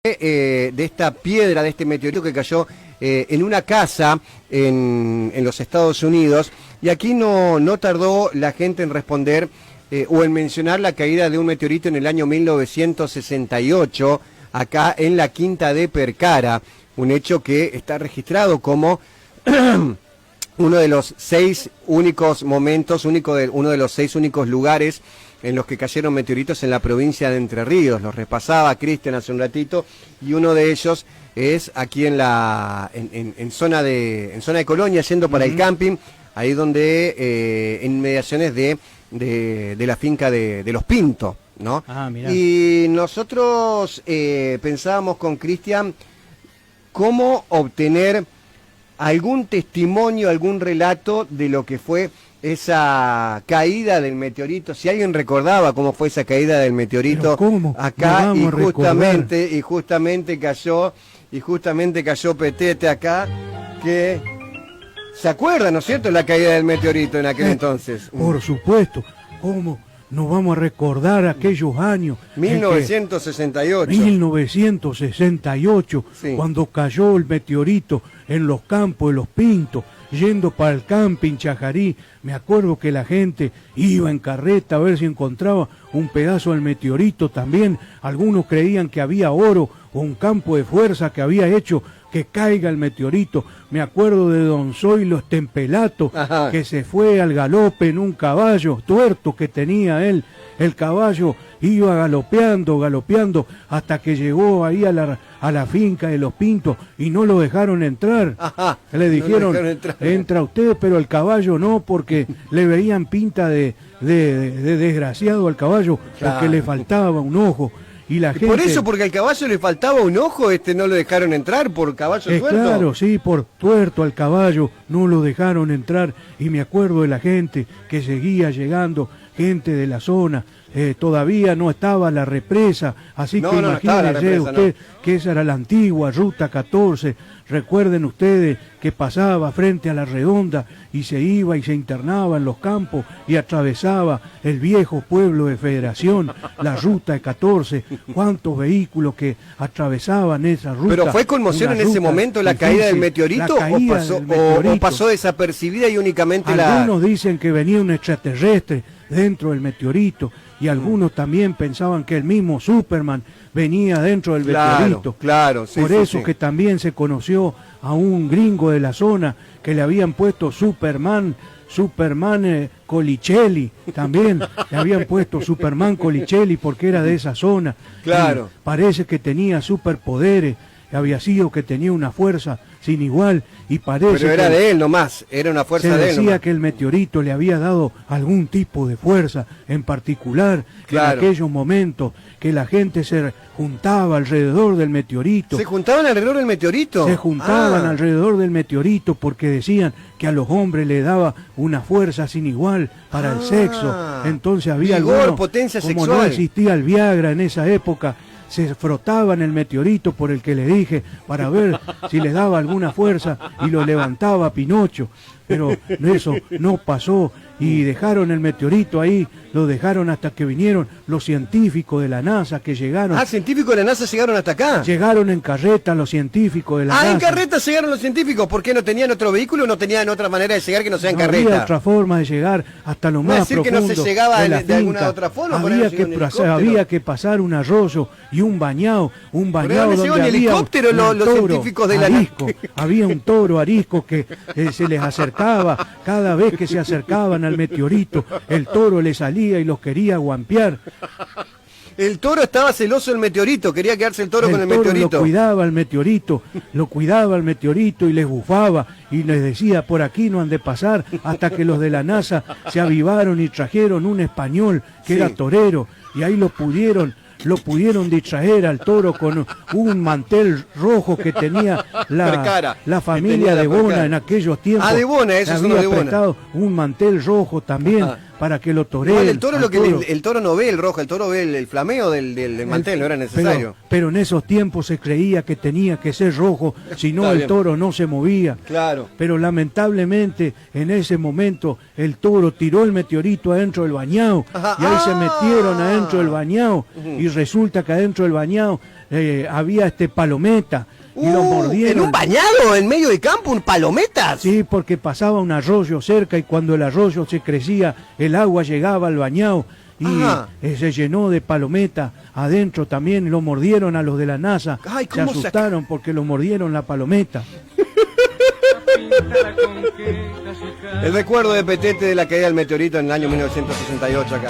De esta piedra, de este meteorito que cayó en una casa en los Estados Unidos, y aquí no tardó la gente en responder o en mencionar la caída de un meteorito en el año 1968, acá en la Quinta de Percara, un hecho que está registrado como uno de los 6 únicos momentos, uno de los 6 únicos lugares en los que cayeron meteoritos en la provincia de Entre Ríos. Los repasaba Cristian hace un ratito, y uno de ellos es aquí en zona de Colonia, yendo para el camping, ahí donde en inmediaciones de la finca de los Pinto, ¿no? Ah, mirá. Y nosotros pensábamos con Cristian cómo obtener algún testimonio, algún relato de lo que fue esa caída del meteorito. Si alguien recordaba cómo fue esa caída del meteorito acá, y justamente cayó Petete acá, que se acuerda, ¿no es cierto?, la caída del meteorito en aquel entonces. Por supuesto, ¿cómo nos vamos a recordar aquellos años? 1968. 1968, sí. Cuando cayó el meteorito en los campos de los Pintos, yendo para el camping Chajarí. Me acuerdo que la gente iba en carreta a ver si encontraba un pedazo del meteorito también. Algunos creían que había oro o un campo de fuerza que había hecho que caiga el meteorito. Me acuerdo de don Zoilo Estempelato, que se fue al galope en un caballo tuerto que tenía él. El caballo iba galopeando, hasta que llegó ahí a la finca de los Pintos y no lo dejaron entrar. Le dijeron, entra usted, pero el caballo no, porque le veían pinta de desgraciado al caballo, porque le faltaba un ojo. Y la gente, por eso, porque al caballo le faltaba un ojo, no lo dejaron entrar por caballo tuerto. Claro, sí, por tuerto al caballo no lo dejaron entrar. Y me acuerdo de la gente que seguía llegando, gente de la zona. Todavía no estaba la represa, así que imagínense usted que esa era la antigua Ruta 14. Recuerden ustedes que pasaba frente a la Redonda y se iba y se internaba en los campos y atravesaba el viejo pueblo de Federación, la Ruta 14. ¿Cuántos vehículos que atravesaban esa ruta? ¿Pero fue conmoción en ese momento la caída del meteorito, o pasó desapercibida y únicamente Algunos dicen que venía un extraterrestre dentro del meteorito, y algunos también pensaban que el mismo Superman venía dentro del meteorito. Claro, sí. Por eso que también se conoció a un gringo de la zona que le habían puesto Superman Colicelli, también le habían puesto Superman Colicelli porque era de esa zona. Claro. Y parece que tenía superpoderes, había sido que tenía una fuerza sin igual, y parece pero era de él nomás, era una fuerza de él. Se decía que el meteorito le había dado algún tipo de fuerza en particular, en aquellos momentos que la gente se juntaba alrededor del meteorito. ¿Se juntaban alrededor del meteorito? Se juntaban alrededor del meteorito porque decían que a los hombres le daba una fuerza sin igual para el sexo. Entonces había vigor, potencia como sexual. No existía el Viagra en esa época, se frotaban el meteorito por el que le dije para ver si les daba alguna fuerza, y lo levantaba Pinocho, pero eso no pasó, y dejaron el meteorito ahí, lo dejaron hasta que vinieron los científicos de la NASA que llegaron. ¿Científicos de la NASA llegaron hasta acá? Llegaron en carreta los científicos de la NASA. En carreta llegaron los científicos. ¿Por qué no tenían otro vehículo? ¿No tenían otra manera de llegar que no sea en carreta? Había otra forma de llegar hasta lo más profundo. Que no se llegaba de alguna otra forma. Había que pasar un arroyo y un bañado donde había helicóptero los científicos de la arisco. Había un toro arisco que se les acercaba. Cada vez que se acercaban al meteorito, el toro le salía y los quería guampear. El toro estaba celoso del meteorito, quería quedarse el toro con el meteorito. Lo cuidaba el meteorito y les bufaba y les decía, por aquí no han de pasar, hasta que los de la NASA se avivaron y trajeron un español que era torero, y ahí lo pudieron distraer al toro con un mantel rojo que tenía la familia de Bona en aquellos tiempos. De Bona, eso es uno de Bona. Un mantel rojo también para que lo toreen. Igual el toro, al lo que toro. el toro no ve el rojo, el toro ve el flameo del mantel, no era necesario. Pero en esos tiempos se creía que tenía que ser rojo, si no Está el bien. toro no se movía. Claro. Pero lamentablemente en ese momento el toro tiró el meteorito adentro del bañado Ajá. y ahí se metieron Ah. adentro del bañado y resulta que adentro del bañado había palometa y lo ¿En mordieron. un bañado, en medio de campo, un palometas? Sí, porque pasaba un arroyo cerca y cuando el arroyo se crecía, el agua llegaba al bañado y Ajá. se llenó de palometa. Adentro también lo mordieron a los de la NASA. Ay, Se ¿cómo asustaron porque lo mordieron la palometa. El recuerdo de Petete de la caída del meteorito en el año 1968 acá.